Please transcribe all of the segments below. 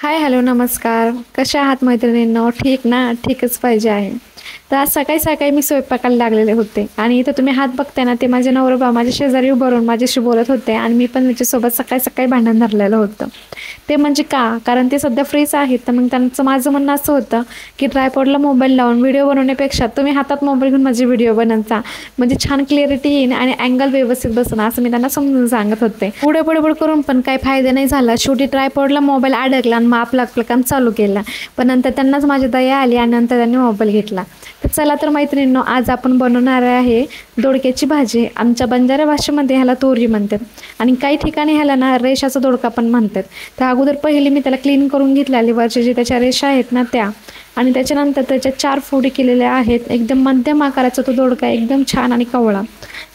हाय, hello, नमस्कार. कशा आहात मैत्रिणींनो? ठीक ना? ठीकच पाहिजे आहे. तर आज सकाळी-सकाळी मी स्वयंपाकाला लागलेले होते आणि इथं तुम्ही हात बघताय ना, ते माझे नवरोबा माझ्या शेजारी उभं राहून माझ्याशी बोलत होते आणि मी पण त्याच्यासोबत सकाळी-सकाळी भांडण धरलेलं होतं. ते म्हणजे का? कारण ते सध्या फ्रीच आहेत. तर मग त्यांचं माझं म्हणणं असं होतं, की ट्रायपॉडला मोबाईल लावून व्हिडिओ बनवण्यापेक्षा तुम्ही हातात मोबाईल घेऊन माझे व्हिडिओ बनवत जा. म्हणजे छान क्लॅरिटी येईन आणि अँगल व्यवस्थित बसणार असं मी त्यांना समजून सांगत होते. पुढे बडबड करून पण काही फायदा नाही झाला. शेवटी ट्रायपॉडला मोबाईल अडकला आणि मग आपलं काम चालू केलं. पण नंतर त्यांनाच माझी दया आली आणि नंतर त्यांनी मोबाईल घेतला. तर चला तर मैत्रिणींनो, आज आपण बनवणार आहे दोडक्याची भाजी. आमच्या बंजारा भाषेमध्ये ह्याला तोरी म्हणतात आणि काही ठिकाणी ह्याला ना रेषाचा दोडका पण म्हणतात. तर अगोदर पहिली मी त्याला क्लीन करून घेतलेली वरच्या जे त्याच्या रेषा आहेत ना त्या, आणि त्याच्यानंतर त्याच्या 4 फोडी केलेल्या आहेत. एकदम मध्यम आकाराचा तो दोडका, एकदम छान आणि कवळा.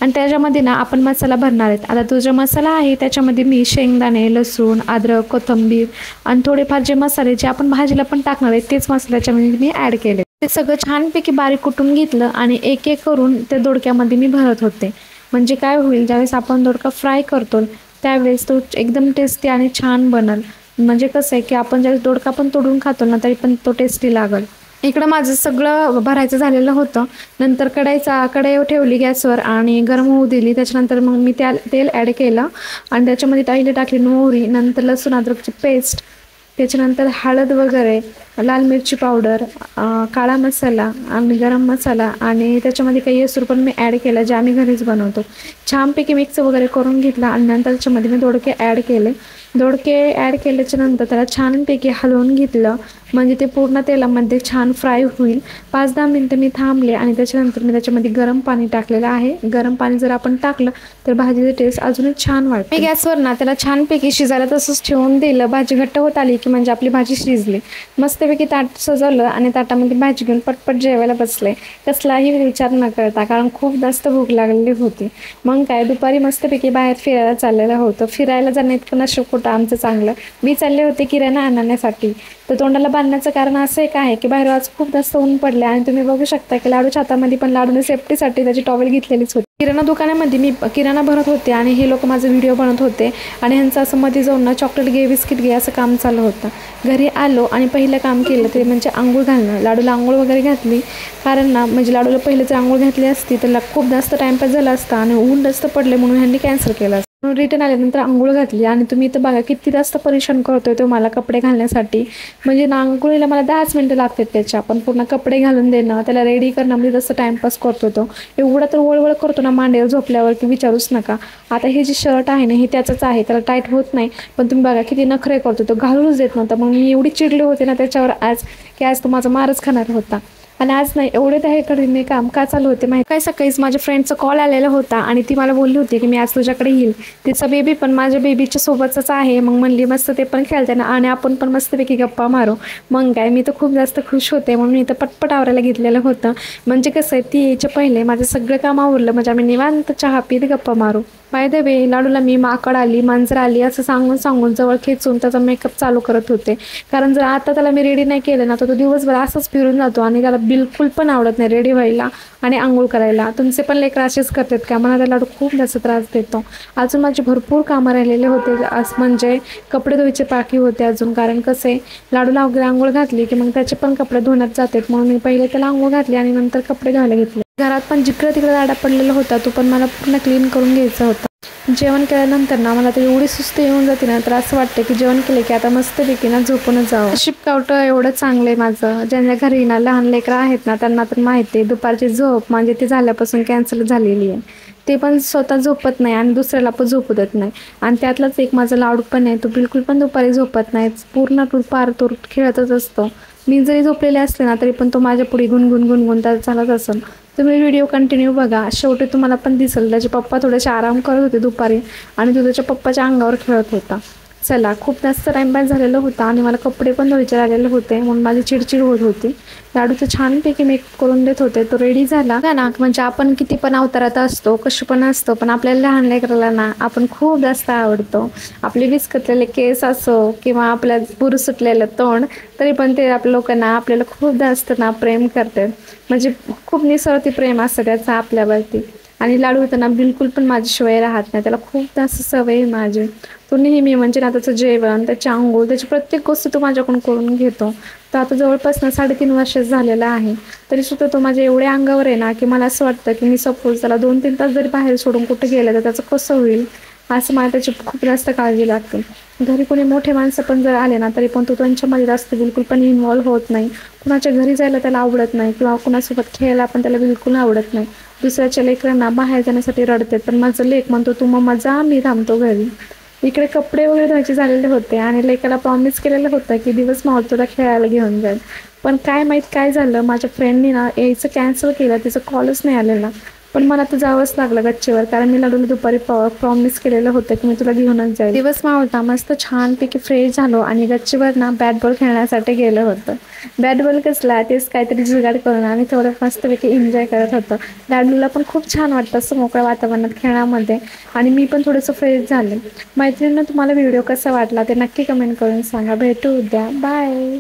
आणि त्याच्यामध्ये ना आपण मसाला भरणार आहेत. आता तो जो मसाला आहे त्याच्यामध्ये मी शेंगदाणे, लसूण, अद्रक, कोथिंबीर आणि थोडेफार जे मसाले जे आपण भाजीला पण टाकणार आहेत तेच मसाले त्याच्यामध्ये मी ॲड केले. ते सगळं छानपैकी बारीक कुटून घेतलं आणि एक एक करून त्या दोडक्यामध्ये मी भरत होते. म्हणजे काय होईल, ज्यावेळेस आपण दोडका फ्राय करतो त्यावेळेस तो एकदम टेस्टी आणि छान बनल. म्हणजे कसं आहे की आपण ज्यावेळेस दोडका पण तोडून खातो ना तरी पण तो टेस्टी लागल. इकडं माझं सगळं भरायचं झालेलं होतं. नंतर कढई ठेवली गॅसवर आणि गरम होऊ दिली. त्याच्यानंतर मग मी तेल ॲड केलं आणि त्याच्यामध्ये टाकली मोहरी, नंतर लसूण अद्रकची पेस्ट, त्याच्यानंतर हळद वगैरे, लाल मिरची पावडर, काळा मसाला आणि गरम मसाला आणि त्याच्यामध्ये काही येसूर पण मी ॲड केला जे आम्ही घरीच बनवतो. छानपैकी मिक्स वगैरे करून घेतला आणि नंतर त्याच्यामध्ये मी दोडके ॲड केले. दोडके ॲड केल्याच्यानंतर त्याला छानपैकी हलवून घेतलं म्हणजे ते पूर्ण तेलामध्ये छान फ्राय होईल. 5-10 मिनटं मी थांबले आणि त्याच्यानंतर मी त्याच्यामध्ये गरम पाणी टाकलेलं आहे. गरम पाणी जर आपण टाकलं तर भाजीचं टेस्ट अजूनच छान वाटते. मी गॅसवर ना त्याला छानपैकी शिजायला तसंच ठेवून दिलं. भाजी घट्ट होत आली की म्हणजे आपली भाजी शिजली. मस्तपैकी ताट सजवलं आणि ताटामध्ये भाजी घेऊन पटपट जेवायला बसले. कसलाही विचार न करता, कारण खूप जास्त भूक लागलेली होती. मग काय, दुपारी मस्तपैकी बाहेर फिरायला चाललेलं होतं. फिरायला जाणं इतकं नशीब कुठं आमचं चांगलं. मी चालले होते किराणा आणण्यासाठी. तर तोंडाला बांधण्याचं कारण असं एक आहे की बाहेर आज खूप जास्त ऊन पडले आणि तुम्ही बघू शकता की लाडूच्या हातामध्ये पण लाडूने सेफ्टीसाठी त्याची टॉवेल घेतलेलीच होती. किराणा दुकानामध्ये मी किराणा भरत होते आणि हे लोक माझं व्हिडिओ बनवत होते आणि ह्यांचं असं मध्ये जाऊन ना चॉकलेट घे, बिस्किट घे असं काम चालू होतं. घरी आलो आणि पहिलं काम केलं ते म्हणजे आंघोळ घालणं. लाडूला आंघोळ वगैरे घातली, कारण ना म्हणजे लाडूला पहिले जर आंघोळ घातली असती तर खूप जास्त टाईमपास झाला असता आणि ऊन जास्त पडले म्हणून ह्यांनी कॅन्सल केलं. रिटर्न आल्यानंतर आंघोळ घातली आणि तुम्ही इथं बघा किती जास्त परेशान करतोय तो मला कपडे घालण्यासाठी. म्हणजे ना आंघोळीला मला 10 मिनटं लागतात त्याच्या, पण पूर्ण कपडे घालून देणं, त्याला रेडी करणं म्हणजे जसं टाईमपास करतो तो. एवढा तर वळवळ करतो ना मांडीवर झोपल्यावर की विचारूच नका. आता हे जे शर्ट आहे ना हे त्याचंच आहे, त्याला टाईट होत नाही, पण तुम्ही बघा किती नखरे करतो तो, घालूनच देत नव्हता. मग मी एवढी चिडले होते ना त्याच्यावर आज की आज तो माझा मारच खाणार होता. आणि आज नाही एवढे त्याकडे मी काम का चालू होते माहिती काय, सकाळीच माझ्या फ्रेंडचा कॉल आलेला होता आणि ती मला बोलली होती की मी आज तुझ्याकडे येईल. तिचा बेबी पण माझ्या बेबीच्या सोबतच आहे. मग म्हणली मस्त ते पण खेळते ना आणि आपण पण मस्तपैकी गप्पा मारू. मग काय, मी तर खूप जास्त खुश होते म्हणून मी तर पटपट आवरायला घेतलेलं होतं. म्हणजे कसं आहे, ती यायच्या पहिले माझं सगळं काम आवरलं म्हणजे आम्ही निवांत चहा पीत गप्पा मारू. बाय द वे, लाडूला मी माकड आली, मांजर आली असं सांगून जवळ खेचून त्याचा मेकअप चालू करत होते. कारण जर आता त्याला मी रेडी नाही केलं ना तर तो दिवसभर असंच फिरून जातो आणि त्याला बिलकुल पण आवडत नाही रेडी व्हायला आणि आंघोळ करायला. तुमचे पण लेकरं असेच करतात का? मला त्या लाडू खूप जास्त त्रास देतो. अजून माझे भरपूर कामं राहिलेले होते, म्हणजे कपडे धुवायचे बाकी होते अजून. कारण कसं आहे, लाडूला वगैरे आंघोळ घातली की मग त्याचे पण कपडे धुण्यात जातात म्हणून मी पहिले त्याला आंघोळ घातली आणि नंतर कपडे धुवायला घेतले. घरात पण जिकडे तिकडे दाडा पडलेला होता तो पण मला पूर्ण क्लीन करून घ्यायचा होता. जेवण केल्यानंतर ना मला तर एवढी सुस्त येऊन जाते ना, तर असं वाटतं की जेवण केलं की आता मस्तपैकी ना झोपूनच जावं. शिपकावटं एवढं चांगलं आहे माझं. ज्यांच्या घरी ना लहान लेकरं आहेत ना त्यांना तर माहिती आहे, दुपारची झोप म्हणजे ती झाल्यापासून कॅन्सल झालेली आहे. ते पण स्वतः झोपत नाही आणि दुसऱ्याला पण झोपू देत नाही. आणि त्यातलाच एक माझा लाडू पण आहे, तो बिलकुल पण दुपारी झोपत नाही. पूर्ण दुपार तो खेळतच असतो. मी जरी झोपलेले असले ना तरी पण तो माझ्या पुढे गुणगुण त्याला चालत असेल. तुम्ही व्हिडिओ कंटिन्यू बघा, शेवटी तुम्हाला पण दिसेल त्याचे पप्पा थोडेसे आराम करत होते दुपारी आणि तो त्याच्या पप्पाच्या अंगावर खेळत होता. चला, खूप जास्त टाईमपास झालेलं होता आणि मला कपडे पण धुवायचे राहिलेले होते म्हणून माझी चिडचिड होत होती. लाडूचं छानपैकी मेकअप करून देत होते, तो रेडी झाला ना. म्हणजे आपण किती पण अवतारात असतो, कशी पण असतो, पण आपल्याला लहान लेकराला ना आपण खूप जास्त आवडतो. आपले विस्कटलेले केस असो किंवा आपल्या बुर सुटलेलं तोंड, तरी पण ते आपल्या लोकांना आपल्याला खूप जास्त ना प्रेम करतात. म्हणजे खूप निस्वार्थी प्रेम असतं त्याचं आपल्यावरती. आणि लाडू होताना बिलकुल पण माझ्याशिवाय राहत नाही, त्याला खूप जास्त सवय आहे माझी. तो नेहमी म्हणजे ना त्याचं जेवण, त्याची अंघोळ, त्याची प्रत्येक गोष्ट तो माझ्याकडून करून घेतो. तर आता जवळपास ना 3.5 वर्ष झालेला आहे. तरीसुद्धा तो माझ्या एवढ्या अंगावर आहे ना, की मला असं वाटतं की मी सपोज त्याला 2-3 तास जरी बाहेर सोडून कुठे गेलं तर त्याचं कसं होईल, असं मला त्याची खूप जास्त काळजी लागते. घरी कोणी मोठे माणसं पण जर आले ना, तरी पण तो त्यांच्यामध्ये जास्त बिलकुल पण इन्व्हॉल्व होत नाही. कुणाच्या घरी जायला त्याला आवडत नाही किंवा कुणासोबत खेळायला पण त्याला बिलकुल आवडत नाही. दुसऱ्याच्या लेकरांना बाहेर जाण्यासाठी रडते, पण माझं लेक म्हणतो, "तू मम्मा जा, मी थांबतो घरी." इकडे कपडे वगैरे धुवायचे झालेले होते आणि लेकाला प्रॉमिस केलेलं होतं, की दिवस मावळ तुला खेळायला घेऊन जाईल. पण काय माहीत काय झालं, माझ्या फ्रेंडनी ना यायचं कॅन्सल केलं, तिचा कॉलच नाही आलेला. पण मला तर जावंच लागलं गच्चीवर, कारण मी लाडूला दुपारी प्रॉमिस केलेलं होतं, की मी तुला घेऊनच जाईल. दिवस मावळता मस्त छानपैकी फ्रेश झालो आणि गच्चीवर ना बॅट बॉल खेळण्यासाठी गेलं होतं. बॅट बॉल कसला, तेच काहीतरी जुगाड करून आम्ही थोडं मस्तपैकी एन्जॉय करत होतो. लाडूला पण खूप छान वाटतं असं मोकळ्या वातावरणात खेळण्यामध्ये आणि मी पण थोडंसं फ्रेश झाले. मैत्रिणींनो, तुम्हाला व्हिडिओ कसा वाटला ते नक्की कमेंट करून सांगा. भेटू उद्या. बाय.